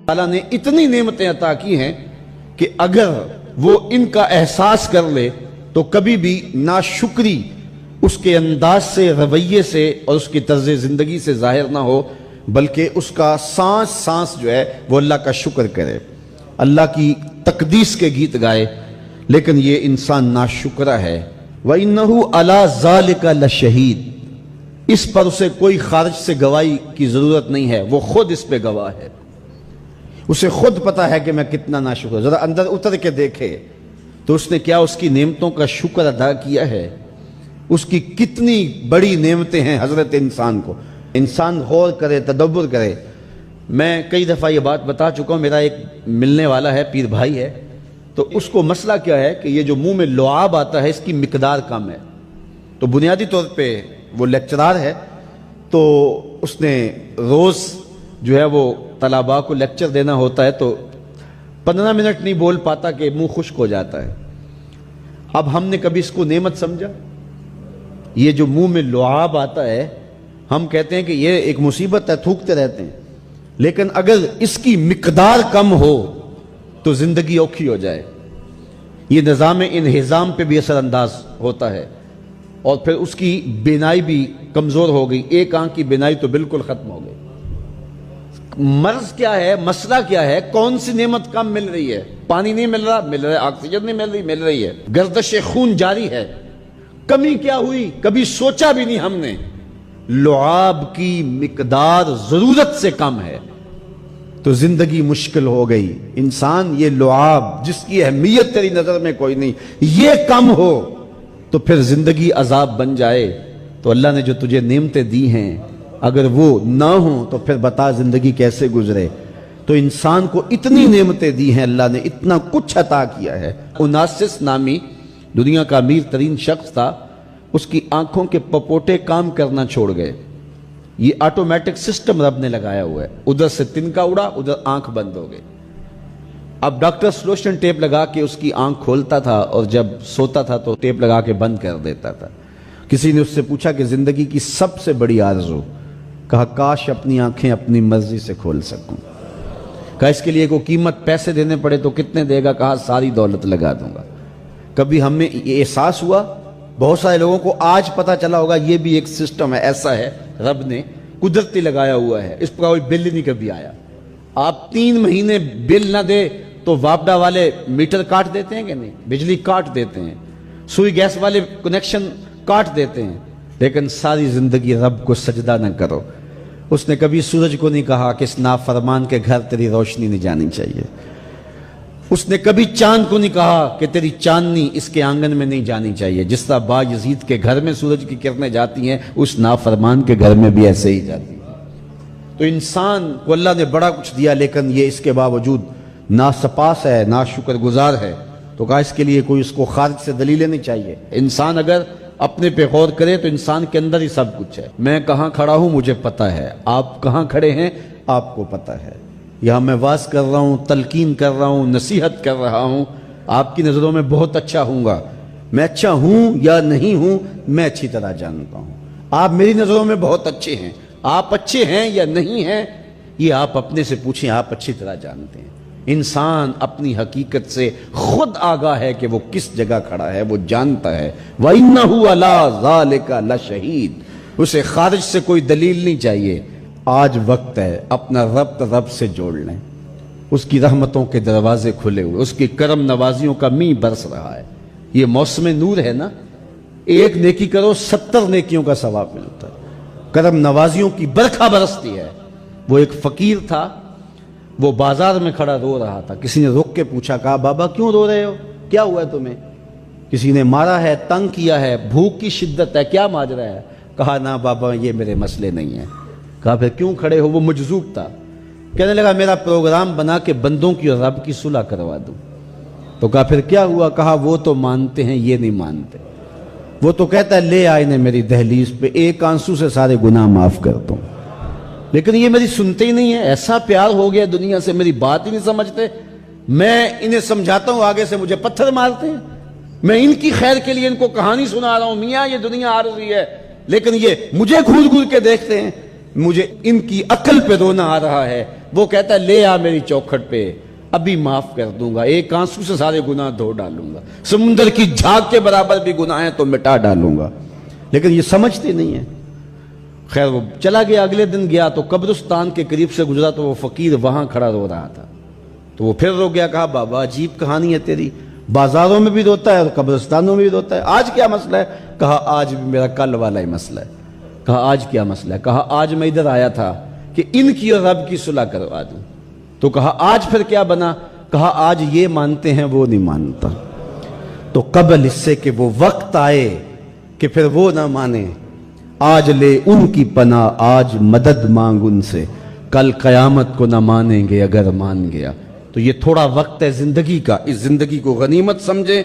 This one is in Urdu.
اللہ نے اتنی نعمتیں عطا کی ہیں کہ اگر وہ ان کا احساس کر لے تو کبھی بھی ناشکری اس کے انداز سے، رویے سے اور اس کی طرز زندگی سے ظاہر نہ ہو، بلکہ اس کا سانس سانس جو ہے وہ اللہ کا شکر کرے، اللہ کی تقدیس کے گیت گائے۔ لیکن یہ انسان ناشکرہ ہے۔ وَإِنَّهُ عَلَى ذَلِكَ لَشَهِيدٌ، اس پر اسے کوئی خارج سے گواہی کی ضرورت نہیں ہے، وہ خود اس پہ گواہ ہے، اسے خود پتا ہے کہ میں کتنا ناشکر ہوں۔ ذرا اندر اتر کے دیکھے تو اس نے کیا اس کی نعمتوں کا شکر ادا کیا ہے؟ اس کی کتنی بڑی نعمتیں ہیں حضرت انسان کو۔ انسان غور کرے، تدبر کرے۔ میں کئی دفعہ یہ بات بتا چکا ہوں، میرا ایک ملنے والا ہے، پیر بھائی ہے، تو اس کو مسئلہ کیا ہے کہ یہ جو منہ میں لعاب آتا ہے اس کی مقدار کم ہے۔ تو بنیادی طور پہ وہ لیکچرار ہے، تو اس نے روز جو ہے وہ طلباء کو لیکچر دینا ہوتا ہے، تو 15 منٹ نہیں بول پاتا کہ منہ خشک ہو جاتا ہے۔ اب ہم نے کبھی اس کو نعمت سمجھا؟ یہ جو منہ میں لعاب آتا ہے، ہم کہتے ہیں کہ یہ ایک مصیبت ہے، تھوکتے رہتے ہیں، لیکن اگر اس کی مقدار کم ہو تو زندگی اوکھی ہو جائے۔ یہ نظام انہضام پہ بھی اثر انداز ہوتا ہے، اور پھر اس کی بینائی بھی کمزور ہو گئی، ایک آنکھ کی بینائی تو بالکل ختم ہو گئی۔ مرض کیا ہے، مسئلہ کیا ہے؟ کون سی نعمت کم مل رہی ہے؟ پانی نہیں مل رہا، مل رہا ہے۔ آکسیجن نہیں مل رہی، مل رہی ہے۔ گردش خون جاری ہے۔ کمی کیا ہوئی؟ کبھی سوچا بھی نہیں ہم نے۔ لعاب کی مقدار ضرورت سے کم ہے تو زندگی مشکل ہو گئی۔ انسان یہ لعاب جس کی اہمیت تیری نظر میں کوئی نہیں، یہ کم ہو تو پھر زندگی عذاب بن جائے۔ تو اللہ نے جو تجھے نعمتیں دی ہیں اگر وہ نہ ہوں تو پھر بتا زندگی کیسے گزرے۔ تو انسان کو اتنی نعمتیں دی ہیں اللہ نے، اتنا کچھ عطا کیا ہے۔ اوناسس نامی دنیا کا امیر ترین شخص تھا، اس کی آنکھوں کے پپوٹے کام کرنا چھوڑ گئے۔ یہ آٹومیٹک سسٹم رب نے لگایا ہوا ہے، ادھر سے تنکا اڑا، ادھر آنکھ بند ہو گئی۔ اب ڈاکٹر سلوشن ٹیپ لگا کے اس کی آنکھ کھولتا تھا، اور جب سوتا تھا تو ٹیپ لگا کے بند کر دیتا تھا۔ کسی نے اس سے پوچھا کہ زندگی کی سب سے بڑی آرزو؟ کہا کاش اپنی آنکھیں اپنی مرضی سے کھول سکوں۔ کہا اس کے لیے کوئی قیمت پیسے دینے پڑے تو کتنے دے گا؟ کہا ساری دولت لگا دوں گا۔ کبھی ہمیں یہ احساس ہوا؟ بہت سارے لوگوں کو آج پتا چلا ہوگا یہ بھی ایک سسٹم ہے، ایسا ہے، رب نے قدرتی لگایا ہوا ہے، اس پر کوئی بل نہیں کبھی آیا۔ آپ 3 مہینے بل نہ دے تو واپڈا والے میٹر کاٹ دیتے ہیں کہ نہیں؟ بجلی کاٹ دیتے ہیں، سوئی گیس والے کنیکشن کاٹ دیتے ہیں، لیکن ساری زندگی رب کو سجدہ نہ کرو۔ اس نے کبھی سورج کو نہیں کہا کہ اس نافرمان کے گھر تیری روشنی نہیں جانی چاہیے۔ اس نے کبھی چاند کو نہیں کہا کہ تیری چاندنی اس کے آنگن میں نہیں جانی چاہیے۔ جس طرح با یزید کے گھر میں سورج کی کرنیں جاتی ہیں، اس نافرمان کے گھر میں بھی ایسے ہی جاتی ہیں۔ تو انسان کو اللہ نے بڑا کچھ دیا، لیکن یہ اس کے باوجود ناسپاس ہے، ناشکر گزار ہے۔ تو کہا اس کے لیے کوئی اس کو خارج سے دلیلیں نہیں چاہیے۔ انسان اگر اپنے پہ غور کرے تو انسان کے اندر ہی سب کچھ ہے۔ میں کہاں کھڑا ہوں مجھے پتا ہے، آپ کہاں کھڑے ہیں آپ کو پتا ہے۔ یہاں میں واز کر رہا ہوں، تلقین کر رہا ہوں، نصیحت کر رہا ہوں، آپ کی نظروں میں بہت اچھا ہوں گا۔ میں اچھا ہوں یا نہیں ہوں میں اچھی طرح جانتا ہوں۔ آپ میری نظروں میں بہت اچھے ہیں، آپ اچھے ہیں یا نہیں ہیں یہ آپ اپنے سے پوچھیں، آپ اچھی طرح جانتے ہیں۔ انسان اپنی حقیقت سے خود آگاہ ہے کہ وہ کس جگہ کھڑا ہے، وہ جانتا ہے۔ وَإِنَّهُ عَلَى ذَلِكَ لَشَهِيدٌ، اسے خارج سے کوئی دلیل نہیں چاہیے۔ آج وقت ہے اپنا رب سے جوڑ لیں۔ اس کی رحمتوں کے دروازے کھلے ہوئے، اس کی کرم نوازیوں کا می برس رہا ہے۔ یہ موسم نور ہے نا، ایک نیکی کرو 70 نیکیوں کا ثواب ملتا ہے۔ کرم نوازیوں کی برکھا برستی ہے۔ وہ ایک فقیر تھا، وہ بازار میں کھڑا رو رہا تھا۔ کسی نے رک کے پوچھا، کہا بابا کیوں رو رہے ہو، کیا ہوا ہے تمہیں؟ کسی نے مارا ہے، تنگ کیا ہے، بھوک کی شدت ہے، کیا ماجرا ہے؟ کہا نہ بابا یہ میرے مسئلے نہیں ہیں۔ کہا پھر کیوں کھڑے ہو؟ وہ مجذوب تھا، کہنے لگا میرا پروگرام بنا کے بندوں کی اور رب کی صلح کروا دوں۔ تو کہا پھر کیا ہوا؟ کہا وہ تو مانتے ہیں یہ نہیں مانتے۔ وہ تو کہتا ہے لے آئے نے میری دہلیز پہ، ایک آنسو سے سارے گناہ معاف کر دوں، لیکن یہ میری سنتے ہی نہیں ہے۔ ایسا پیار ہو گیا دنیا سے، میری بات ہی نہیں سمجھتے۔ میں انہیں سمجھاتا ہوں، آگے سے مجھے پتھر مارتے ہیں۔ میں ان کی خیر کے لیے ان کو کہانی سنا رہا ہوں، میاں یہ دنیا عارضی ہے، لیکن یہ مجھے گھور گھور کے دیکھتے ہیں۔ مجھے ان کی عقل پہ رونا آ رہا ہے وہ کہتا ہے لے آ میری چوکھٹ پہ، ابھی معاف کر دوں گا، ایک آنسو سے سارے گناہ دھو ڈالوں گا، سمندر کی جھاگ کے برابر بھی گناہ ہیں تو مٹا ڈالوں گا. لیکن یہ سمجھتے نہیں ہیں. خیر وہ چلا گیا. اگلے دن گیا تو قبرستان کے قریب سے گزرا تو وہ فقیر وہاں کھڑا رو رہا تھا. تو وہ پھر رو گیا. کہا بابا عجیب کہانی ہے تیری، بازاروں میں بھی روتا ہے اور قبرستانوں میں بھی روتا ہے، آج کیا مسئلہ ہے؟ کہا آج بھی میرا کل والا ہی مسئلہ ہے. کہا آج کیا مسئلہ ہے؟ کہا آج میں ادھر آیا تھا کہ ان کی اور رب کی صلح کروا دوں. تو کہا آج پھر کیا بنا؟ کہا آج یہ مانتے ہیں وہ نہیں مانتا. تو قبل اس سے کہ وہ وقت آئے کہ پھر وہ نہ مانے، آج لے ان کی پناہ، آج مدد مانگ ان سے، کل قیامت کو نہ مانیں گے اگر مان گیا. تو یہ تھوڑا وقت ہے زندگی کا، اس زندگی کو غنیمت سمجھیں.